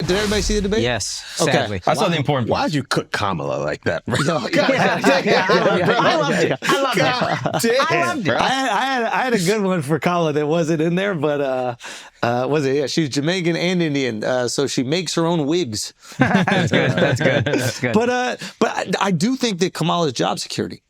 Did everybody see the debate? Yes, Okay. sadly. I saw the important part. Why'd you cook Kamala like that, bro? I loved it. I loved it. I had a good one for Kamala that wasn't in there, but was it? Yeah, she's Jamaican and Indian, so she makes her own wigs. That's good. That's good. That's good. But I do think that Kamala's job security,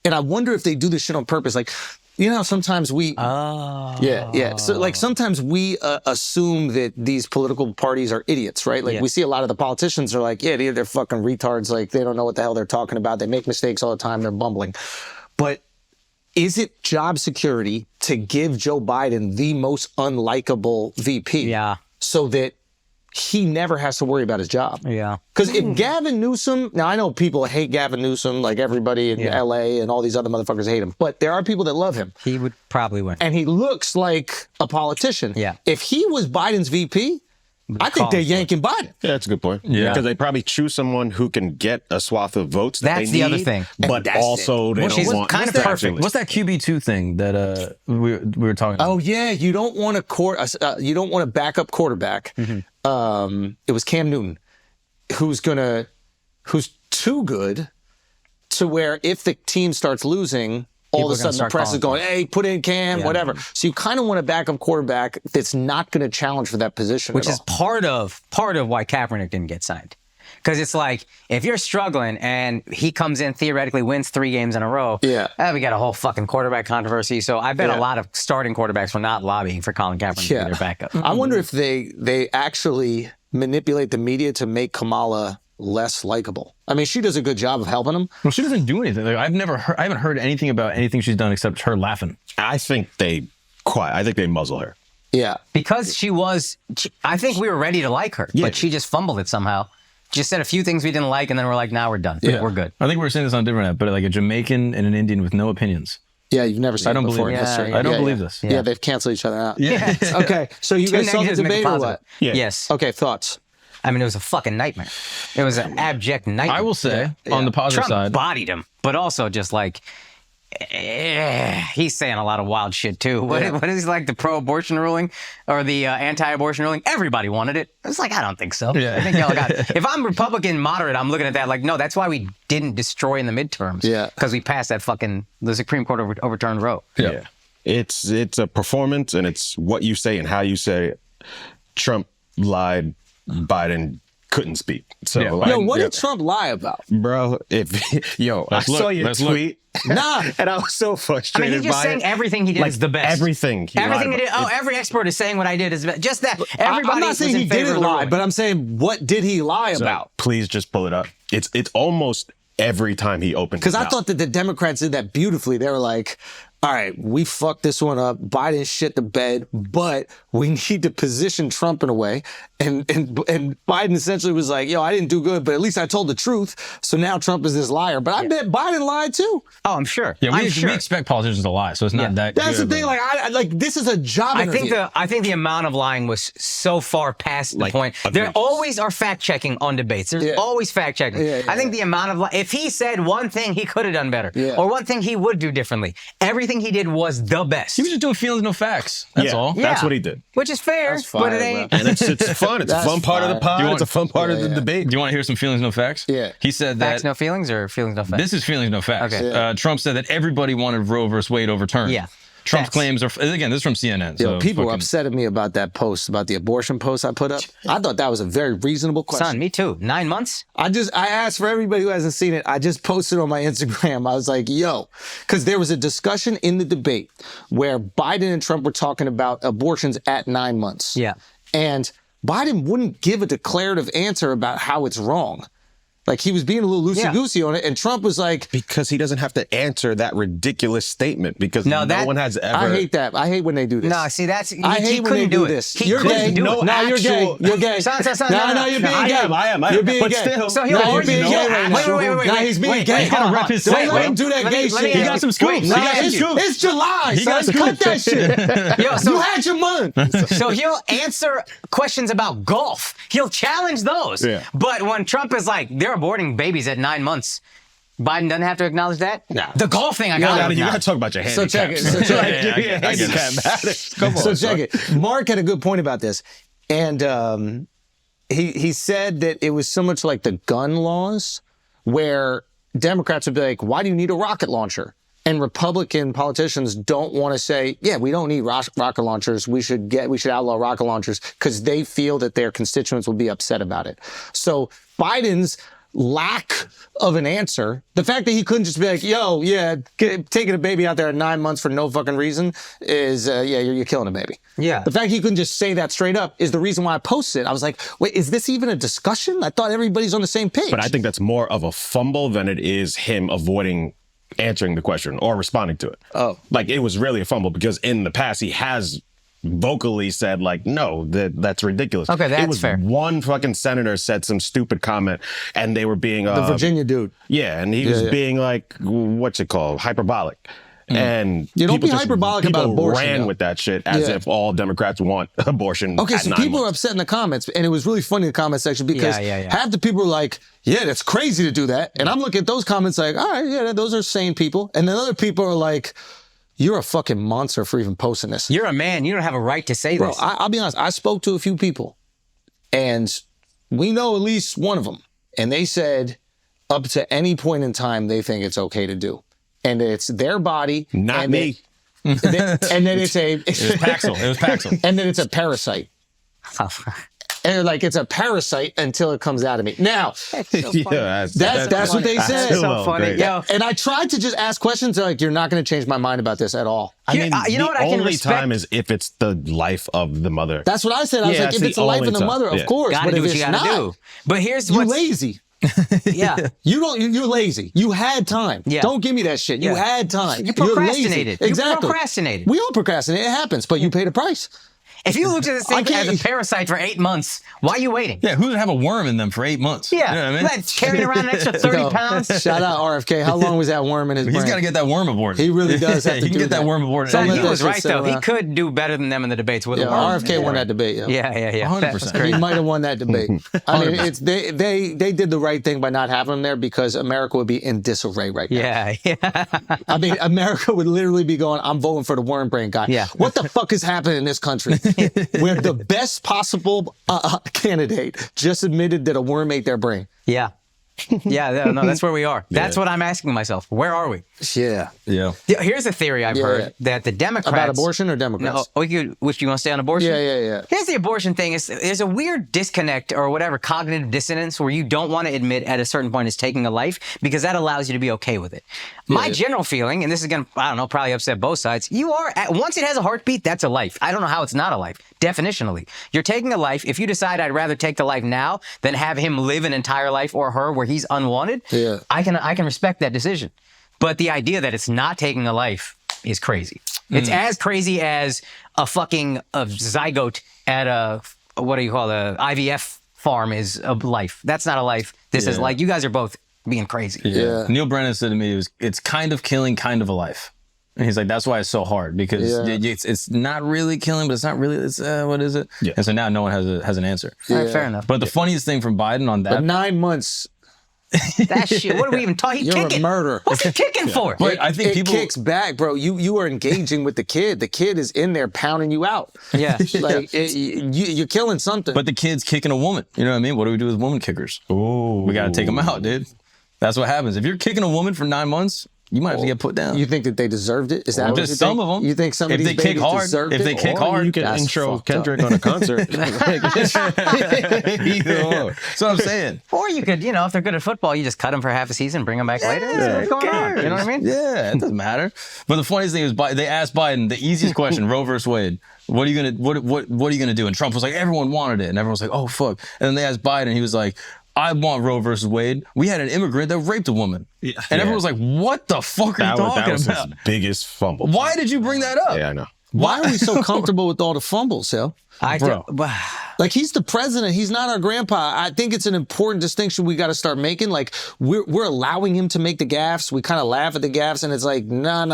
and I wonder if they do this shit on purpose. Like, you know, sometimes we, yeah. So like sometimes we assume that these political parties are idiots, right? Like we see a lot of the politicians are like, yeah, they're fucking retards. Like they don't know what the hell they're talking about. They make mistakes all the time. They're bumbling. But is it job security to give Joe Biden the most unlikable VP? Yeah. So that he never has to worry about his job. Yeah. Because if Gavin Newsom, now I know people hate Gavin Newsom, like everybody in LA and all these other motherfuckers hate him, but there are people that love him. He would probably win. And he looks like a politician. Yeah. If he was Biden's VP, I think they're yanking Biden. Yeah, that's a good point. Yeah. Because they probably choose someone who can get a swath of votes that That's they the need, other thing. but also they she's don't want... kind of What's that perfect. actually? What's that QB2 thing that we were talking about? Oh yeah, you don't want a backup quarterback. It was Cam Newton, who's too good to where if the team starts losing, all of a sudden the press is going, hey, put in Cam, whatever. So you kind of want a backup quarterback that's not going to challenge for that position. Which is part of why Kaepernick didn't get signed. Because it's like, if you're struggling and he comes in, theoretically wins 3 games in a row, we got a whole fucking quarterback controversy. So I bet a lot of starting quarterbacks were not lobbying for Colin Kaepernick to be their backup. I wonder if they actually manipulate the media to make Kamala less likable. I mean, she does a good job of helping him. Well, she doesn't do anything. Like, I haven't heard anything about anything she's done except her laughing. I think they muzzle her. Yeah. Because I think we were ready to like her, but she just fumbled it somehow. Just said a few things we didn't like, and then we're like, now we're done. Yeah. We're good. I think we were saying this on a different app, but like a Jamaican and an Indian with no opinions. Yeah, you've never seen it before in history. I don't believe this. Yeah, they've canceled each other out. Yeah. Okay, so you guys saw the debate or what? Yeah. Yes. Okay, thoughts? I mean, it was a fucking nightmare. It was an abject nightmare. I will say, on the positive Trump side, bodied him, but also just like, he's saying a lot of wild shit too. What is like the pro-abortion ruling or the anti-abortion ruling? Everybody wanted it. It's like, I don't think so. Yeah. I think y'all got it. If I'm Republican moderate, I'm looking at that like, no, that's why we didn't destroy in the midterms. Yeah. Because we passed that the Supreme Court overturned Roe. Yeah. It's a performance, and it's what you say and how you say it. Trump lied. Biden couldn't speak. So, what did Trump lie about? Bro, I saw your tweet. Nah. And I was so I frustrated. mean, he's just saying everything he did is the best. Everything he Everything he lied did. about. Oh, every expert is saying what I did is best. Just that. Everybody I'm not saying he didn't lie, but I'm saying, what did he lie about? Please just pull it up. It's almost every time he opens his Because I mouth. thought that the Democrats did that beautifully. They were like, all right, we fucked this one up. Biden shit the bed, but we need to position Trump in a way. And Biden essentially was like, yo, I didn't do good, but at least I told the truth. So now Trump is this liar. But I bet Biden lied too. Oh, I'm sure. Yeah, I'm we sure. expect politicians to lie, so it's not that That's good, the thing. but- Like, this is a job interview. I think the amount of lying was so far past the point. There egregious. always are fact checking on debates. There's always fact checking. I think the amount of if he said one thing he could have done better, or one thing he would do differently, everything he did was the best. He was just doing feelings, no facts. That's all. That's what he did. Which is fair, but it ain't. And it's fun. It's a fun part of the pod. It's a fun part of the debate. Do you want to hear some feelings, no facts? Yeah. He said Facts, that. no feelings, or feelings, no facts? This is feelings, no facts. Okay. Trump said that everybody wanted Roe versus Wade overturned. Yeah. Trump's Facts. claims are, again, this is from CNN. Yo, So people were fucking- upset at me about that post, about the abortion post I put up. I thought that was a very reasonable question. Son, me too. 9 months? I asked for everybody who hasn't seen it. I just posted on my Instagram. I was like, yo, because there was a discussion in the debate where Biden and Trump were talking about abortions at 9 months. Yeah. And Biden wouldn't give a declarative answer about how it's wrong. Like, he was being a little loosey-goosey on it, and Trump was like... Because he doesn't have to answer that ridiculous statement, because no one has ever... I hate that. I hate when they do this. No, see, that's... I hate when they do this. You're gay. No, you're gay. You're gay. Son, No, you're being gay. I am. You're being But gay. still. So No, you're being gay right now. Wait. Nah, he's being gay. He's gotta rep his Don't state, let him bro. do that gay Let me shit. He got some scoops. Nah, He got some scoops. it's July, son. got Cut that shit. Yo, so, You had your month. so he'll answer questions about golf. He'll challenge those. Yeah. But when Trump is like, they're aborting babies at 9 months, Biden doesn't have to acknowledge that? No. The golf thing, I You got gotta talk about your So handicap. check it. So check it. I get it. Come on. So check it. Mark had a good point about this. And he said that it was similar to like the gun laws, where Democrats would be like, "Why do you need a rocket launcher?" And Republican politicians don't want to say, "Yeah, we don't need rocket launchers. We should outlaw rocket launchers," because they feel that their constituents will be upset about it. So Biden's lack of an answer, the fact that he couldn't just be like, "Yo, yeah, taking a baby out there at 9 months for no fucking reason is, you're killing a baby." Yeah. The fact he couldn't just say that straight up is the reason why I posted it. I was like, wait, is this even a discussion? I thought everybody's on the same page. But I think that's more of a fumble than it is him avoiding answering the question or responding to it. Oh. Like, it was really a fumble because in the past he has vocally said, like, no, that's ridiculous. Okay, that's it was fair. One fucking senator said some stupid comment and they were being the Virginia dude. Yeah, and he was being like, what's it called? Hyperbolic. And you don't be people hyperbolic about abortion. Ran though. with that shit as if all Democrats want abortion. Okay, at so 9 people are months. upset in the comments, and it was really funny in the comment section because half the people were like, "Yeah, that's crazy to do that," and I'm looking at those comments like, "All right, yeah, those are sane people," and then other people are like, "You're a fucking monster for even posting this." You're a man. You don't have a right to say Bro, this. I'll be honest. I spoke to a few people, and we know at least one of them, and they said up to any point in time they think it's okay to do. And it's their body. Not and me. and then it's a... It was Paxil. It was Paxil. And then it's a parasite. And they're like, it's a parasite until it comes out of me. Now, that's what they said. That's so funny. Yo. And I tried to just ask questions. They're like, you're not going to change my mind about this at all. I mean, you know what I the can only respect? time is if it's the life of the mother. That's what I said. I was like, if it's the life of the mother, of course. Gotta But do if what it's you gotta not, do. But here's you're what's lazy. yeah. You're lazy. You had time. Yeah. Don't give me that shit. You Yeah. had time. You You're procrastinated. lazy. You Exactly. procrastinated. We all procrastinate. It happens, but you paid a price. If you looked at this thing as a parasite for 8 months, why are you waiting? Yeah, who would have a worm in them for 8 months? Yeah. You know what I mean? That's carrying around an extra 30 pounds. Shout out RFK. How long was that worm in his brain? He's got to get that worm aborted. He really does have to He can do get that that. worm aborted. Some He of anytime. that was shit right, sit though. He around. could do better than them in the debates with Yeah, a worm. RFK won that debate. Yeah. Yeah. 100%. That was He crazy. might have won that debate. I mean, it's they did the right thing by not having him there because America would be in disarray right now. Yeah. I mean, America would literally be going, "I'm voting for the worm brain guy." Yeah. What the fuck is happening in this country? Where the best possible candidate just admitted that a worm ate their brain. Yeah. Yeah, no, that's where we are. That's what I'm asking myself. Where are we? Yeah. Yeah. Here's a theory I've heard that the Democrats About abortion or Democrats? No, which you want to stay on abortion? Yeah. Here's the abortion thing: is there's a weird disconnect or whatever cognitive dissonance where you don't want to admit at a certain point it's taking a life because that allows you to be okay with it. My general feeling, and this is gonna probably upset both sides. You are once it has a heartbeat, that's a life. I don't know how it's not a life. Definitionally, you're taking a life. If you decide I'd rather take the life now than have him live an entire life or her where he's unwanted, I can respect that decision. But the idea that it's not taking a life is crazy. It's as crazy as a zygote at a IVF farm is a life. That's not a life. This is like you guys are both being crazy. Yeah. Neil Brennan said to me, it's kind of killing, kind of a life. And he's like, that's why it's so hard because it's not really killing, but it's not really. It's what is it? Yeah. And so now no one has an answer. All right, fair enough. But the funniest thing from Biden on that, But 9 months. That shit. What are we even talking? You're a murderer. What's he kicking for? But I think it people kicks back, bro. You are engaging with the kid. The kid is in there pounding you out. Yeah. Like you're killing something. But the kid's kicking a woman. You know what I mean? What do we do with woman kickers? Ooh. We got to take them out, dude. That's what happens. If you're kicking a woman for 9 months, you might have to get put down. You think that they deserved it? Is that what you Just some think? of them. You think some of If these they kick babies hard, deserved if it? they kick Or hard, you can That's intro fucked up. Kendrick on a concert. Either or. That's what I'm saying. Or you could, if they're good at football, you just cut them for half a season, bring them back later. What's going on? You know what I mean? Yeah, it doesn't matter. But the funniest thing is, they asked Biden the easiest question: Roe versus Wade. What are you gonna what are you gonna do? And Trump was like, everyone wanted it, and everyone was like, oh fuck. And then they asked Biden, he was like, I want Roe versus Wade. We had an immigrant that raped a woman, and everyone was like, what the fuck are you talking that was about? his biggest fumble. Why did you bring that up? Yeah, I know. Why are we so comfortable with all the fumbles, Hill? Like, he's the president. He's not our grandpa. I think it's an important distinction we got to start making. Like, we're allowing him to make the gaffes. We kind of laugh at the gaffes, and it's like, no.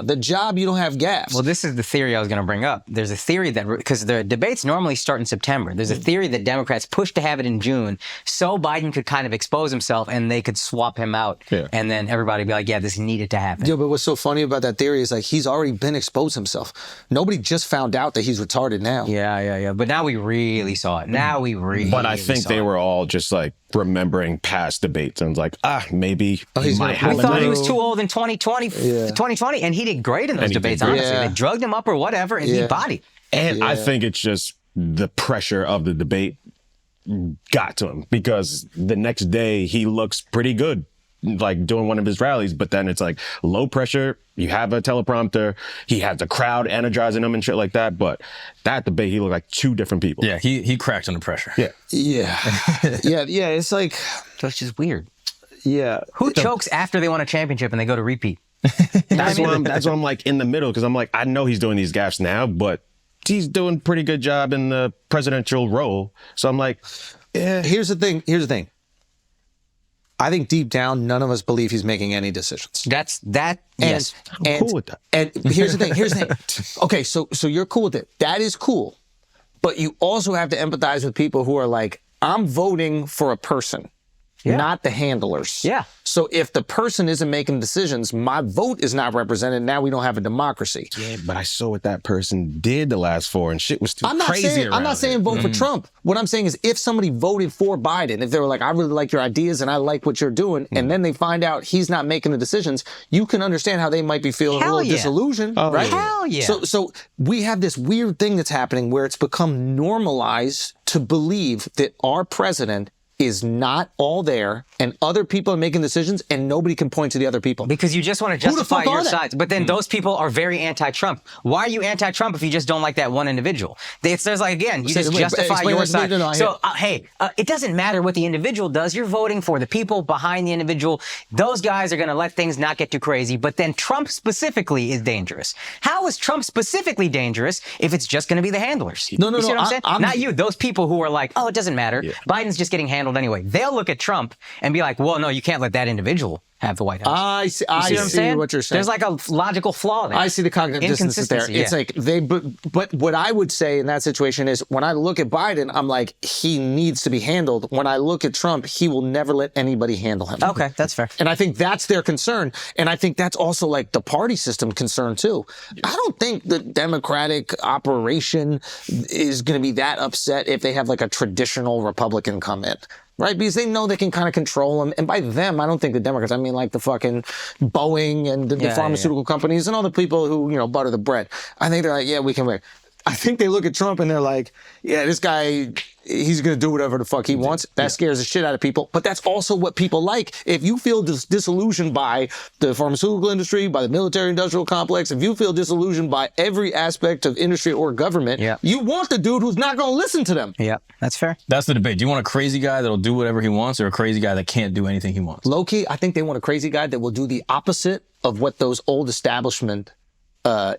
The job, you don't have gaffes. Well, this is the theory I was going to bring up. There's a theory that, because the debates normally start in September, there's a theory that Democrats pushed to have it in June so Biden could kind of expose himself and they could swap him out. Yeah. And then everybody would be like, yeah, this needed to happen. Yeah, but what's so funny about that theory is, like, he's already been exposed himself. Nobody just found out that he's retarded now. Yeah. But now we really saw it. But I think they were all just like remembering past debates and was like, maybe he might have We thought he was too old in 2020, and he did great in those debates, honestly. They drugged him up or whatever, and he bodied. And I think it's just the pressure of the debate got to him, because the next day he looks pretty good, like doing one of his rallies, but then it's like low pressure. You have a teleprompter. He has the crowd energizing him and shit like that. But that debate, he looked like two different people. Yeah, he cracked under pressure. Yeah. It's like, So it's just weird. Yeah. Who chokes after they won a championship and they go to repeat? That's why I'm like in the middle, because I'm like, I know he's doing these gaffes now, but he's doing a pretty good job in the presidential role. So I'm like, Here's the thing. I think deep down, none of us believe he's making any decisions. Yes. I'm cool with that. And here's the thing. Okay, so you're cool with it. That is cool. But you also have to empathize with people who are like, I'm voting for a person, not the handlers. Yeah. So if the person isn't making decisions, my vote is not represented. Now we don't have a democracy. Yeah, but I saw what that person did the last 4, and shit was too crazy. I'm not saying vote for Trump. What I'm saying is, if somebody voted for Biden, if they were like, I really like your ideas and I like what you're doing, and then they find out he's not making the decisions, you can understand how they might be feeling a little disillusioned, right? Hell yeah. So we have this weird thing that's happening where it's become normalized to believe that our president is not all there and other people are making decisions and nobody can point to the other people. Because you just want to justify your sides. But then those people are very anti-Trump. Why are you anti-Trump if you just don't like that one individual? There's like, again, you just justify your side. So, it doesn't matter what the individual does. You're voting for the people behind the individual. Those guys are going to let things not get too crazy. But then Trump specifically is dangerous. How is Trump specifically dangerous if it's just going to be the handlers? No. You see what I'm saying? Not you. Those people who are like, it doesn't matter. Yeah. Biden's just getting handled anyway. They'll look at Trump and be like, well, no, you can't let that individual have the White House. I see what you're saying. There's like a logical flaw there. I see the cognitive dissonance there. It's like but what I would say in that situation is, when I look at Biden, I'm like, he needs to be handled. When I look at Trump, he will never let anybody handle him. Okay, that's fair. And I think that's their concern. And I think that's also like the party system concern too. I don't think the Democratic operation is going to be that upset if they have like a traditional Republican come in. Right? Because they know they can kind of control them. And by them, I don't think the Democrats, I mean like the fucking Boeing and the pharmaceutical companies and all the people who, butter the bread. I think they're like, yeah, we can win. I think they look at Trump and they're like, yeah, this guy, he's going to do whatever the fuck he wants. That scares the shit out of people. But that's also what people like. If you feel disillusioned by the pharmaceutical industry, by the military industrial complex, if you feel disillusioned by every aspect of industry or government, you want the dude who's not going to listen to them. Yeah, that's fair. That's the debate. Do you want a crazy guy that'll do whatever he wants, or a crazy guy that can't do anything he wants? Low-key, I think they want a crazy guy that will do the opposite of what those old establishment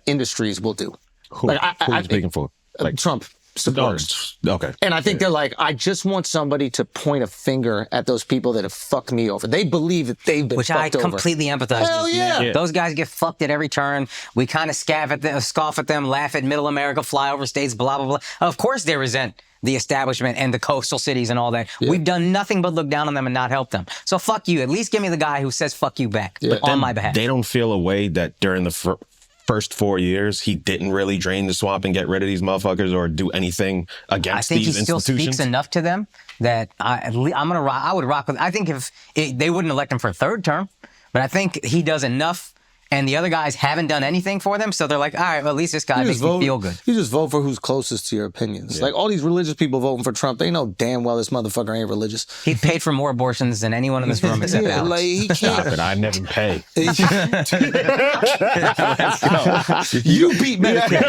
industries will do. Who are you speaking for? Like Trump supporters. Okay. And I think they're like, I just want somebody to point a finger at those people that have fucked me over. They believe that they've been fucked over. Which I completely empathize with. Hell yeah. Those guys get fucked at every turn. We kind of scoff at them, laugh at middle America, flyover states, blah, blah, blah. Of course they resent the establishment and the coastal cities and all that. Yeah. We've done nothing but look down on them and not help them. So fuck you. At least give me the guy who says fuck you back on my behalf. They don't feel a way that during the first 4 years, he didn't really drain the swamp and get rid of these motherfuckers or do anything against these institutions. I think he still speaks enough to them that I would rock with. I think if they wouldn't elect him for a third term, but I think he does enough. And the other guys haven't done anything for them, so they're like, all right, well, at least this guy makes me feel good. You just vote for who's closest to your opinions. Yeah. Like all these religious people voting for Trump, they know damn well this motherfucker ain't religious. He paid for more abortions than anyone in this room except Alex. Like, he can't. Stop it, I never pay. You beat Medicare.